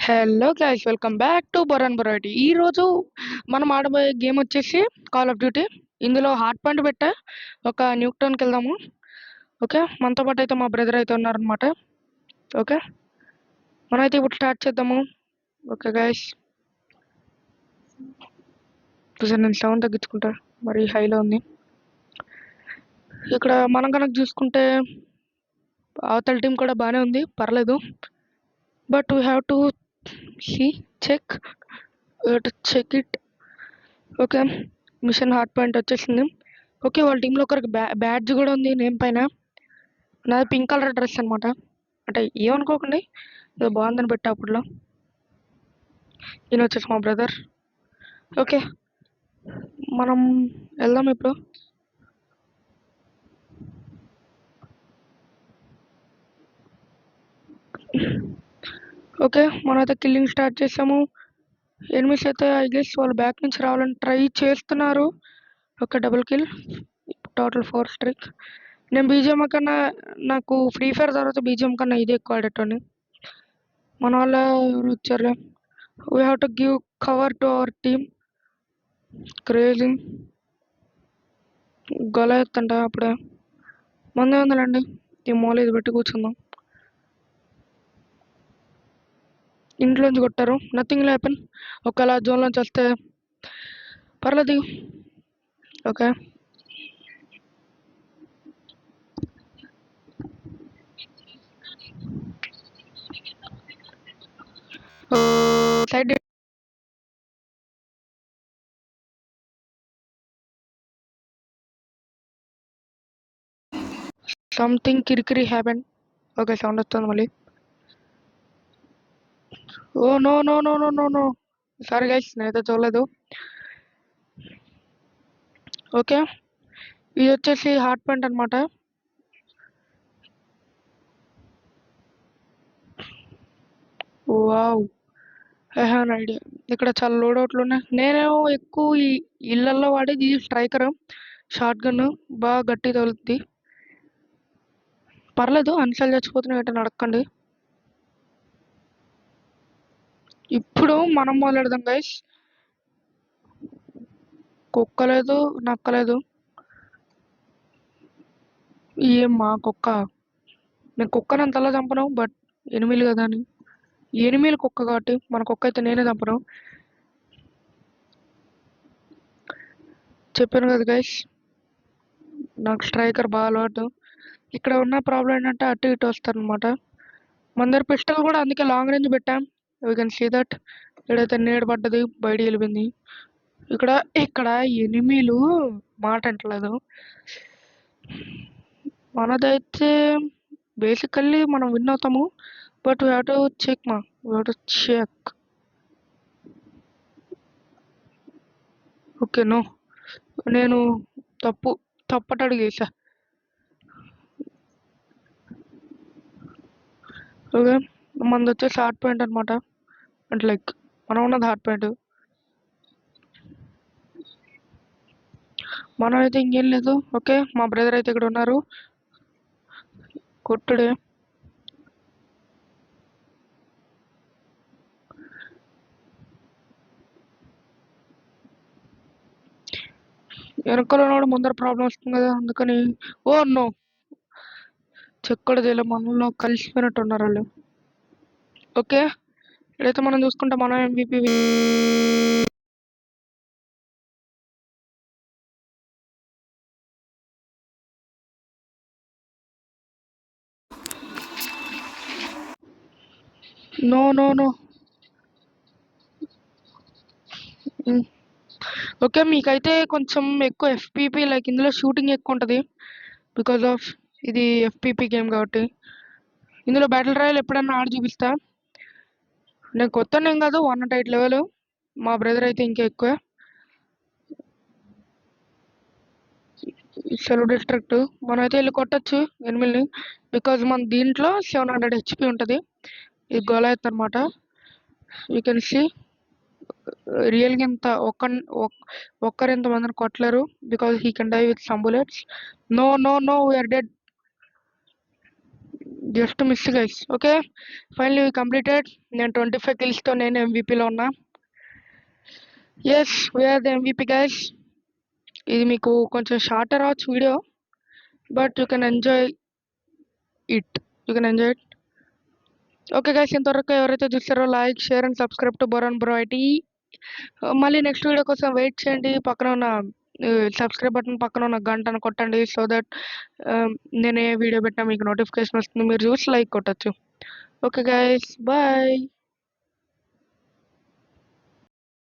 Hello guys, welcome back to బొరన్ బొరైటీ. ఈ రోజు మనం ఆడబోయే గేమ్ వచ్చేసి కాల్ ఆఫ్ డ్యూటీ. ఇందులో హార్డ్ పాయింట్ పెట్టా ఒక న్యూక్టౌన్కి వెళ్దాము. ఓకే, మనతో పాటు అయితే మా బ్రదర్ అయితే ఉన్నారనమాట. ఓకే, మనమైతే ఇప్పుడు స్టార్ట్ చేద్దాము. ఓకే గైస్, చూసాను నేను సౌండ్ తగ్గించుకుంటా, మరి హైలో ఉంది. ఇక్కడ మనం కనుక చూసుకుంటే అవతల టీం కూడా బాగానే ఉంది, పర్లేదు. But we have to check it. Okay, mission hard point వచ్చేసింది. ఓకే, వాళ్ళ టీంలో ఒకరికి బ్యాడ్జ్ కూడా ఉంది నేమ్ పైన. నాది పింక్ కలర్ డ్రెస్ అనమాట. అంటే ఏమనుకోకండి, ఇది బాగుందని పెట్టా అప్పట్లో. ఈయన వచ్చేసి మా బ్రదర్. ఓకే, మనం వెళ్దాం ఇప్పుడు. ఓకే, మనమైతే కిల్లింగ్ స్టార్ట్ చేసాము. ఎనిమిస్ అయితే ఐ గెస్ వాళ్ళు బ్యాక్ నుంచి రావాలని ట్రై చేస్తున్నారు. Okay, double kill, total 4 strike. నేను బీజిఎం కన్నా, నాకు ఫ్రీ ఫైర్ తర్వాత బీజిఎం కన్నా ఇదే ఎక్కువ ఆడేటోని. మన వాళ్ళ ఎవరు వచ్చారులే. We have to give cover to our team. Crazy గొల ఎత్తంట అప్పుడే. మందే ఉందండి, ఈ మూల ఇది పెట్టి కూర్చుందాం. ఇంట్లోంచి కొట్టారు, నథింగ్ హ్యాపెన్. ఒకవేళ జోన్లోంచి వస్తే పర్లేదు. ఓకే, సైడ్ సంథింగ్ కిరికిరి హ్యాపెన్. ఓకే, సౌండ్ వస్తుంది మళ్ళీ. Oh no no no no no no, sorry guys, నేనైతే చూడలేదు. ఓకే, ఇది వచ్చేసి హార్డ్ పాయింట్ అనమాట. Wow, I have an idea. ఇక్కడ చాలా లోడౌట్లు ఉన్నాయి. నేనేమో ఎక్కువ ఈ ఇళ్లలో వాడేది స్ట్రైకర్ షార్ట్ గన్, బాగా గట్టి తగులుతుంది. పర్లేదు, అన్నిసార్లు చచ్చిపోతున్నాయి అంటే నడకండి. ఇప్పుడు మనం మొదలెడదాం గైస్. కుక్కలేదు, నక్కలేదు. ఏం మా కుక్క? నేను కుక్కని అంతలా చంపను, బట్ ఎనిమిలు కదా అని. ఎనిమిలు కుక్క కాబట్టి మన కుక్క అయితే నేనే చంపను. చెప్పాను కదా గైస్, నాకు స్ట్రైకర్ బాగా అలవాటు. ఇక్కడ ఉన్న ప్రాబ్లం ఏంటంటే అటు ఇటు వస్తారు అనమాట. మన దగ్గర పిస్టల్ కూడా అందుకే లాంగ్ రేంజ్ పెట్టాం. We can see that. ఇక్కడైతే నీడ పడ్డది, బయటికి వెళ్ళిపోయింది. ఇక్కడ ఇక్కడ ఎనిమిలు మాట అంటలేదు. మనదైతే బేసికల్లీ మనం విన్ అవుతాము, but we have to check. Okay, no, నేను తప్పటడుగు చేశా. ఓకే, మనది వచ్చేసి హార్డ్ పాయింట్ అనమాట. అంటే లైక్ మనం ఉన్నది హార్డ్ పాయింట్. మనం అయితే ఇంకేం లేదు. ఓకే, మా బ్రదర్ అయితే ఇక్కడ ఉన్నారు. కొట్టుడే. వెనకాల ఉన్నవాడు ముందర ప్రాబ్లం వస్తుంది కదా, అందుకని. ఓ నో, చెక్కడ చేయలే, మనలో కలిసిపోయినట్టు ఉన్నారు వాళ్ళు. ఓకే, ఇక్కడైతే మనం చూసుకుంటే మనం MVP. No no no. Okay, మీకైతే కొంచెం ఎక్కువ FPP, లైక్ ఇందులో షూటింగ్ ఎక్కువ ఉంటుంది బికాజ్ ఆఫ్ ఇది FPP గేమ్ కాబట్టి. ఇందులో బ్యాటిల్ రాయల్ ఎప్పుడన్నా ఆడి చూపిస్తా. నేను కొత్త ఏం కాదు, 108 లెవెల్. మా బ్రదర్ అయితే ఇంకా ఎక్కువ. సెలవు డిస్ట్రిక్ట్ మనం అయితే వెళ్ళి కొట్టచ్చు ఎనిమిల్ని, బికాజ్ మన దీంట్లో 700 HP ఉంటుంది. ఇది గోలాయత్ అనమాట. యూ కెన్ సీ రియల్గా ఇంత ఒక్కరు ఇంతమందిని కొట్టలేరు, because he can die with some bullets. No no no, we are dead. Just miss guys. Okay, finally completed. నేను 25 కిల్స్తో నేను ఎంవీపీలో ఉన్నా. Yes, we are the MVP guys. ఇది మీకు కొంచెం షార్టర్ రావచ్చు video, but you can enjoy it. Okay guys, ఇంతవరకు ఎవరైతే చూస్తారో like, share and subscribe to Boron bro IT. మళ్ళీ నెక్స్ట్ వీడియో కోసం వెయిట్ చేయండి. పక్కన ఉన్న సబ్స్క్రైబ్ బటన్ పక్కన ఉన్న గంటను కొట్టండి, సో దట్ నేను ఏ వీడియో పెట్టినా మీకు నోటిఫికేషన్ వస్తుంది, మీరు చూసి లైక్ కొట్టచ్చు. Okay guys, bye.